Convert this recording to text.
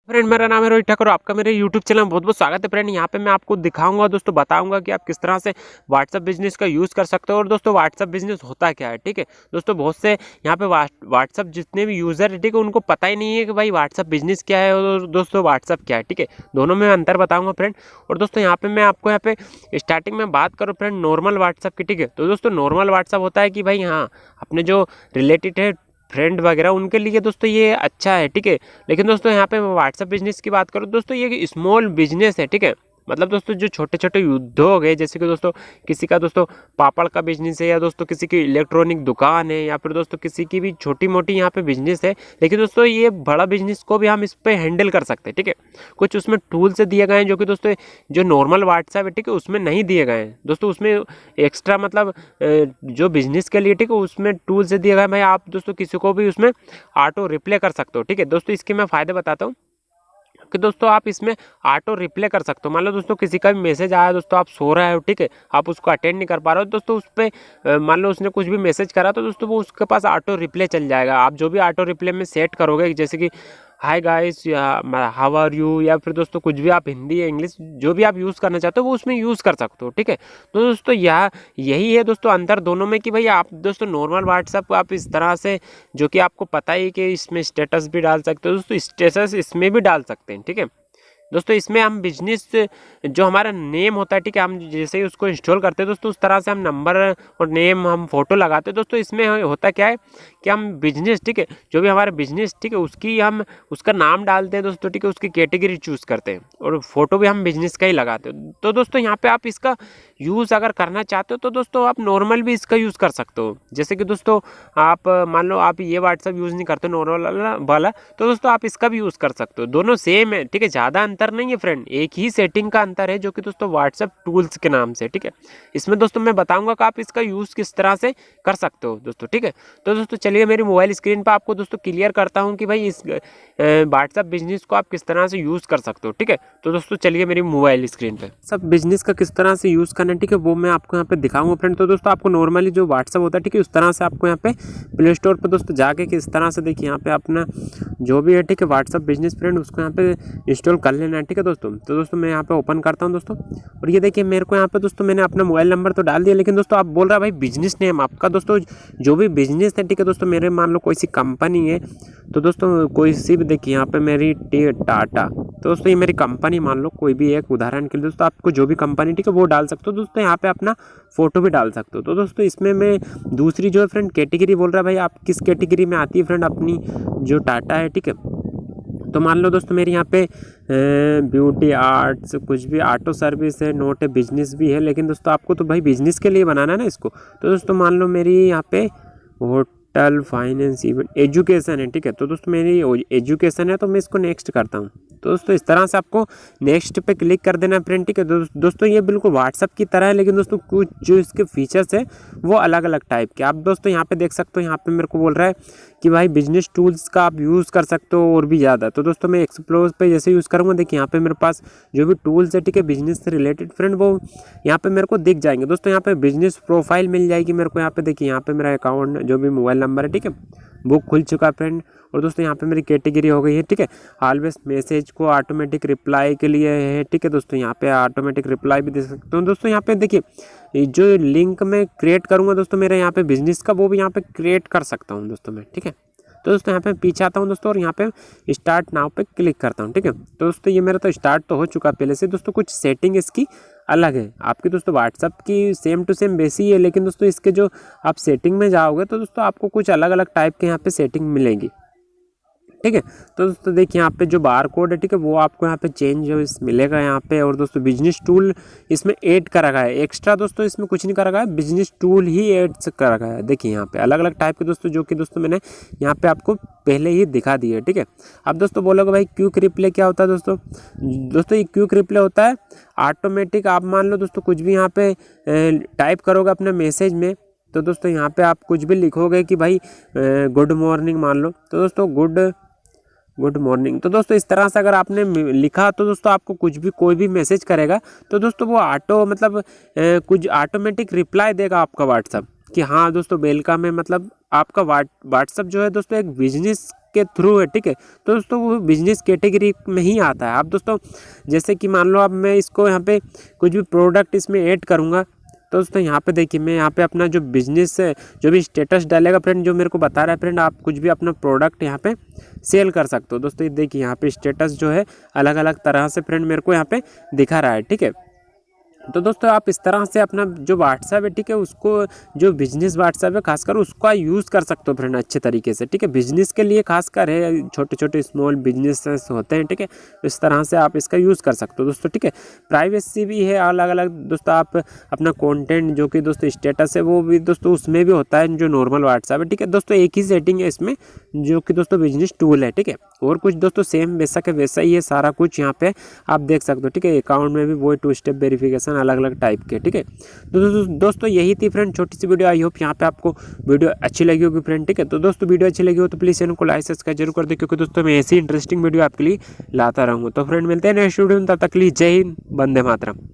Friend मेरा नाम है रोहित ठाकुर। आपका मेरे यूट्यूब चैनल में बहुत बहुत स्वागत है। फ्रेंड यहाँ पे मैं आपको दिखाऊंगा दोस्तों, बताऊंगा कि आप किस तरह से व्हाट्सअप बिजनेस का यूज़ कर सकते हो। और दोस्तों व्हाट्सअप बिजनेस होता क्या है, ठीक है दोस्तों। बहुत से यहाँ पे व्हाट्सअप जितने भी यूज़र है, ठीक है, उनको पता ही नहीं है कि भाई व्हाट्सअप बिजनेस क्या है और दोस्तों व्हाट्सअप क्या है, ठीक है। दोनों में अंतर बताऊँगा फ्रेंड। और दोस्तों यहाँ पे मैं आपको यहाँ पे स्टार्टिंग में बात करूँ फ्रेंड नॉर्मल व्हाट्सअप की, ठीक है। तो दोस्तों नॉर्मल व्हाट्सअप होता है कि भाई हाँ, अपने जो रिलेटेड है फ्रेंड वगैरह उनके लिए दोस्तों ये अच्छा है, ठीक है। लेकिन दोस्तों यहाँ पे व्हाट्सएप बिजनेस की बात करूँ दोस्तों, ये स्मॉल बिजनेस है, ठीक है। मतलब दोस्तों जो छोटे छोटे उद्योग है, जैसे कि दोस्तों किसी का दोस्तों पापड़ का बिजनेस है, या दोस्तों किसी की इलेक्ट्रॉनिक दुकान है, या फिर दोस्तों किसी की भी छोटी मोटी यहाँ पे बिजनेस है। लेकिन दोस्तों ये बड़ा बिजनेस को भी हम इस पे हैंडल कर सकते हैं, ठीक है। कुछ उसमें टूल्स दिए गए हैं जो कि दोस्तों जो नॉर्मल व्हाट्सएप है, ठीक है, उसमें नहीं दिए गए हैं दोस्तों। उसमें एक्स्ट्रा मतलब जो बिजनेस के लिए, ठीक है, उसमें टूल्स दिए गए भाई। आप दोस्तों किसी को भी उसमें ऑटो रिप्ले कर सकते हो, ठीक है दोस्तों। इसके मैं फ़ायदे बताता हूँ कि दोस्तों आप इसमें ऑटो रिप्ले कर सकते हो। मान लो दोस्तों किसी का भी मैसेज आया दोस्तों, आप सो रहे हो, ठीक है, आप उसको अटेंड नहीं कर पा रहे हो दोस्तों, उस पर मान लो उसने कुछ भी मैसेज करा तो दोस्तों वो उसके पास ऑटो रिप्ले चल जाएगा। आप जो भी ऑटो रिप्ले में सेट करोगे, जैसे कि hi guys, how are you, या फिर दोस्तों कुछ भी आप हिंदी या इंग्लिश जो भी आप यूज़ करना चाहते हो वो उसमें यूज़ कर सकते हो, ठीक है। तो दोस्तों यही है दोस्तों अंतर दोनों में कि भाई आप दोस्तों नॉर्मल व्हाट्सअप आप इस तरह से, जो कि आपको पता ही कि इसमें स्टेटस भी डाल सकते हो दोस्तों, स्टेटस इसमें भी डाल सकते हैं, ठीक है दोस्तों। इसमें हम बिजनेस जो हमारा नेम होता है, ठीक है, हम जैसे ही उसको इंस्टॉल करते हैं दोस्तों, उस तरह से हम नंबर और नेम हम फोटो लगाते हैं दोस्तों। इसमें होता क्या है कि हम बिजनेस, ठीक है, जो भी हमारा बिजनेस, ठीक है, उसकी हम उसका नाम डालते हैं दोस्तों, ठीक है, उसकी कैटेगरी चूज़ करते हैं और फोटो भी हम बिजनेस का ही लगाते हैं। तो दोस्तों यहाँ पे आप इसका यूज़ अगर करना चाहते हो तो दोस्तों आप नॉर्मल भी इसका यूज़ कर सकते हो। जैसे कि दोस्तों आप मान लो आप ये व्हाट्सअप यूज़ नहीं करते नॉर्मल वाला, तो दोस्तों आप इसका भी यूज़ कर सकते हो। दोनों सेम है, ठीक है, ज़्यादा अंतर नहीं है फ्रेंड, एक ही सेटिंग का अंतर है जो कि दोस्तों व्हाट्सएप टूल्स के नाम से, ठीक है। इसमें दोस्तों मैं बताऊंगा कि आप इसका यूज़ किस तरह से कर सकते हो दोस्तों, ठीक है। तो दोस्तों चलिए मेरी मोबाइल स्क्रीन पर आपको दोस्तों क्लियर करता हूँ कि भाई इस व्हाट्सएप बिजनेस को आप किस तरह से यूज़ कर सकते हो, ठीक है। तो दोस्तों चलिए मेरी मोबाइल स्क्रीन पर सब बिजनेस का किस तरह से यूज़ करना है, ठीक है, वो मैं आपको यहाँ पे दिखाऊंगा फ्रेंड। तो दोस्तों आपको नॉर्मली जो व्हाट्सएप होता है, ठीक है, उस तरह से आपको यहाँ पे प्ले स्टोर पर दोस्तों जाके किस तरह से देखिए यहाँ पे अपना जो भी है, ठीक है, व्हाट्सएप बिजनेस फ्रेंड उसको यहाँ पे इंस्टॉल कर लेना है, ठीक है दोस्तों। तो दोस्तों मैं यहाँ पे ओपन करता हूँ दोस्तों, और ये देखिए मेरे को यहाँ पे दोस्तों मैंने अपना मोबाइल नंबर तो डाल दिया, लेकिन दोस्तों आप बोल रहा है भाई बिजनेस नेम आपका दोस्तों जो भी बिजनेस है, ठीक है दोस्तों, मेरे मान लो कोई सी कंपनी है, तो दोस्तों कोई सी भी देखिए यहाँ पे मेरी टाटा, तो दोस्तों ये मेरी कंपनी मान लो कोई भी एक उदाहरण के लिए दोस्तों, आपको जो भी कंपनी, ठीक है, वो डाल सकते हो दोस्तों। यहाँ पे अपना फोटो भी डाल सकते हो। तो दोस्तों इसमें मैं दूसरी जो है फ्रेंड कैटेगरी बोल रहा है भाई, आप किस कैटेगरी में आती है फ्रेंड अपनी जो टाटा है, ठीक है। तो मान लो दोस्तों मेरे यहाँ पे ब्यूटी आर्ट्स कुछ भी ऑटो सर्विस है, नोट है, बिजनेस भी है, लेकिन दोस्तों आपको तो भाई बिजनेस के लिए बनाना है ना इसको। तो दोस्तों मान लो मेरी यहाँ पे होटल फाइनेंस इवेंट एजुकेशन है, ठीक है। तो दोस्तों मेरी एजुकेशन है, तो मैं इसको नेक्स्ट करता हूँ। तो दोस्तों इस तरह से आपको नेक्स्ट पे क्लिक कर देना फ्रेंड, ठीक है। दोस्तों ये बिल्कुल व्हाट्सअप की तरह है, लेकिन दोस्तों कुछ जो इसके फीचर्स है वो अलग अलग टाइप के। आप दोस्तों यहाँ पे देख सकते हो, यहाँ पे मेरे को बोल रहा है कि भाई बिजनेस टूल्स का आप यूज़ कर सकते हो और भी ज़्यादा। तो दोस्तों मैं एक्सप्लोर पे जैसे यूज़ करूँगा, देखिए यहाँ पे मेरे पास जो भी टूल्स है, ठीक है, बिजनेस से रिलेटेड फ्रेंड, वो यहाँ पे मेरे को दिख जाएंगे दोस्तों। यहाँ पे बिजनेस प्रोफाइल मिल जाएगी मेरे को, यहाँ पे देखिए यहाँ पे मेरा अकाउंट जो भी मोबाइल नंबर है, ठीक है, वो खुल चुका है फ्रेंड। और दोस्तों यहाँ पे मेरी कैटेगरी हो गई है, ठीक है, ऑलवेज मैसेज को ऑटोमेटिक रिप्लाई के लिए है, ठीक है दोस्तों। यहाँ पे ऑटोमेटिक रिप्लाई भी दे सकते हो दोस्तों। यहाँ पे देखिए जो लिंक मैं क्रिएट करूँगा दोस्तों मेरे यहाँ पे बिजनेस का, वो भी यहाँ पे क्रिएट कर सकता हूँ दोस्तों मैं, ठीक है। तो दोस्तों यहाँ पे पीछे आता हूँ दोस्तों, और यहाँ पे स्टार्ट नाउ पे क्लिक करता हूँ, ठीक है। तो दोस्तों ये मेरा तो स्टार्ट तो हो चुका पहले से दोस्तों। कुछ सेटिंग इसकी अलग है, आपकी दोस्तों व्हाट्सअप की सेम टू सेम वैसी है, लेकिन दोस्तों इसके जो आप सेटिंग में जाओगे तो दोस्तों आपको कुछ अलग अलग टाइप के यहाँ पे सेटिंग मिलेंगी, ठीक है। तो दोस्तों देखिए यहाँ पे जो बार कोड है, ठीक है, वो आपको यहाँ पे चेंज मिलेगा यहाँ पे। और दोस्तों बिजनेस टूल इसमें ऐड करा गया है एक्स्ट्रा दोस्तों, इसमें कुछ नहीं करा गया है, बिजनेस टूल ही ऐड करा गया है। देखिए यहाँ पे अलग अलग टाइप के दोस्तों, जो कि दोस्तों मैंने यहाँ पे आपको पहले ही दिखा दिए, ठीक है। अब दोस्तों बोलोगे भाई क्विक रिप्ले क्या होता है दोस्तों। दोस्तों ये क्विक रिप्ले होता है ऑटोमेटिक। आप मान लो दोस्तों कुछ भी यहाँ पे टाइप करोगे अपने मैसेज में, तो दोस्तों यहाँ पे आप कुछ भी लिखोगे कि भाई गुड मॉर्निंग मान लो, तो दोस्तों गुड मॉर्निंग। तो दोस्तों इस तरह से अगर आपने लिखा तो दोस्तों आपको कुछ भी कोई भी मैसेज करेगा तो दोस्तों वो ऑटो मतलब कुछ ऑटोमेटिक रिप्लाई देगा आपका व्हाट्सअप कि हाँ दोस्तों वेलकम है। मतलब आपका व्हाट्सअप जो है दोस्तों एक बिजनेस के थ्रू है, ठीक है। तो दोस्तों वो बिजनेस कैटेगरी में ही आता है। अब दोस्तों जैसे कि मान लो अब मैं इसको यहाँ पे कुछ भी प्रोडक्ट इसमें ऐड करूँगा, तो दोस्तों यहाँ पे देखिए मैं यहाँ पे अपना जो बिजनेस है जो भी स्टेटस डालेगा फ्रेंड, जो मेरे को बता रहा है फ्रेंड आप कुछ भी अपना प्रोडक्ट यहाँ पे सेल कर सकते हो। दोस्तों ये देखिए यहाँ पे स्टेटस जो है अलग अलग तरह से फ्रेंड मेरे को यहाँ पे दिखा रहा है, ठीक है। तो दोस्तों आप इस तरह से अपना जो व्हाट्सएप है, ठीक है, उसको जो बिजनेस व्हाट्सएप है खासकर उसका यूज़ कर सकते हो फ्रेंड अच्छे तरीके से, ठीक है। बिजनेस के लिए खासकर है, छोटे छोटे स्मॉल बिजनेसेस होते हैं, ठीक है। इस तरह से आप इसका यूज़ कर सकते हो दोस्तों, ठीक है। प्राइवेसी भी है अलग अलग दोस्तों, आप अपना कंटेंट जो कि दोस्तों स्टेटस है वो भी दोस्तों उसमें भी होता है जो नॉर्मल व्हाट्सएप है, ठीक है। दोस्तों एक ही सेटिंग है इसमें जो कि दोस्तों बिजनेस टूल है, ठीक है। और कुछ दोस्तों सेम वैसा के वैसा ही है सारा कुछ यहाँ पे आप देख सकते हो, ठीक है। अकाउंट में भी वही 2 स्टेप वेरिफिकेशन अलग अलग टाइप के, ठीक है। तो दोस्तों यही थी फ्रेंड छोटी सी वीडियो। आई होप यहाँ पे आपको वीडियो अच्छी लगी होगी फ्रेंड, ठीक है। तो दोस्तों वीडियो अच्छी लगी हो तो प्लीज़ चैनल को लाइक सब्सक्राइब जरूर कर दे, क्योंकि दोस्तों मैं ऐसी इंटरेस्टिंग वीडियो आपके लिए लाता रहूँगा। तो फ्रेंड मिलते हैं नेक्स्ट वीडियो में, तब तक के लिए जय हिंद, वंदे मातरम।